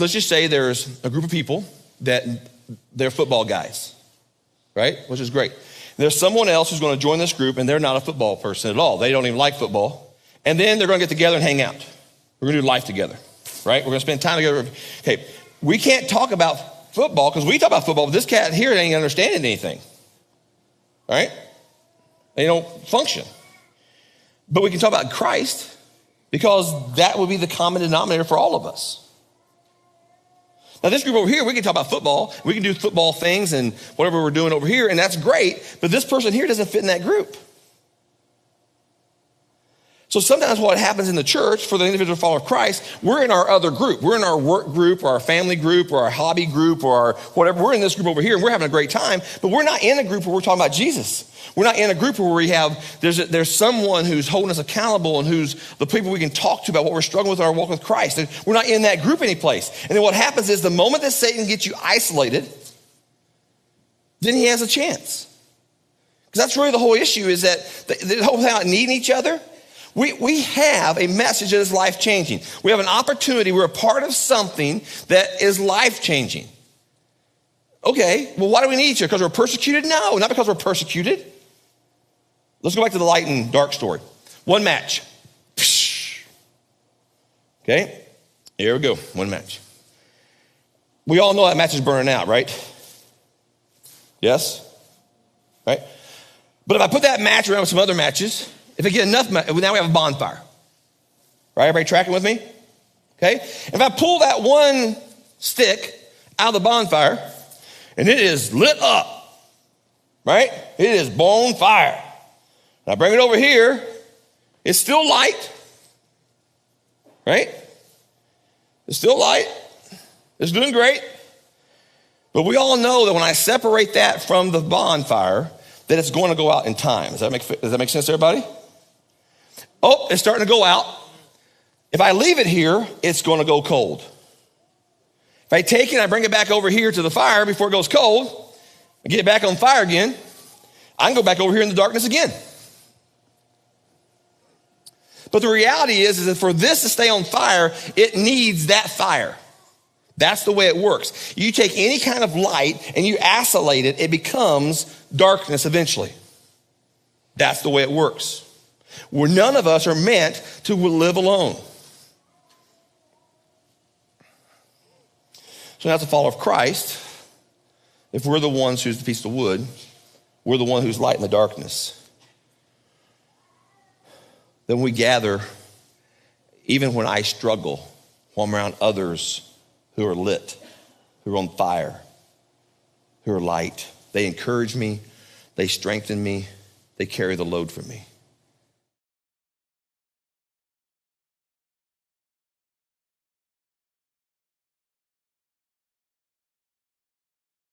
let's just say there's a group of people that they're football guys, right? Which is great. There's someone else who's going to join this group, and they're not a football person at all. They don't even like football. And then they're going to get together and hang out. We're going to do life together, right? We're going to spend time together. Okay, we can't talk about football because we talk about football, but this cat here ain't understanding anything, all right? They don't function. But we can talk about Christ because that would be the common denominator for all of us. Now, this group over here, we can talk about football. We can do football things and whatever we're doing over here, and that's great. But this person here doesn't fit in that group. So sometimes what happens in the church for the individual follower of Christ, we're in our other group. We're in our work group or our family group or our hobby group or our whatever. We're in this group over here, and we're having a great time. But we're not in a group where we're talking about Jesus. We're not in a group where we have, there's someone who's holding us accountable and who's the people we can talk to about what we're struggling with in our walk with Christ. And we're not in that group anyplace. And then what happens is the moment that Satan gets you isolated, then he has a chance. Because that's really the whole issue is that the whole thing about needing each other, we have a message that is life-changing. We have an opportunity. We're a part of something that is life-changing. Okay, well, why do we need each other? Because we're persecuted? No, not because we're persecuted. Let's go back to the light and dark story. One match. Okay, here we go, one match. We all know that match is burning out, right? Yes? Right? But if I put that match around with some other matches, if I get enough, now we have a bonfire. Right, everybody tracking with me? Okay, if I pull that one stick out of the bonfire, and it is lit up, right? It is bonfire. And I bring it over here, it's still light, right? It's still light. It's doing great. But we all know that when I separate that from the bonfire, that it's going to go out in time. Does that make sense to everybody? Oh, it's starting to go out. If I leave it here, it's going to go cold. If I take it and I bring it back over here to the fire before it goes cold, I get it back on fire again, I can go back over here in the darkness again. But the reality is that for this to stay on fire, it needs that fire. That's the way it works. You take any kind of light and you isolate it, it becomes darkness eventually. That's the way it works. Where none of us are meant to live alone. So as a follower of Christ, if we're the ones who's the piece of wood, we're the one who's light in the darkness. Then we gather, even when I struggle, while I'm around others who are lit, who are on fire, who are light. They encourage me, they strengthen me, they carry the load for me.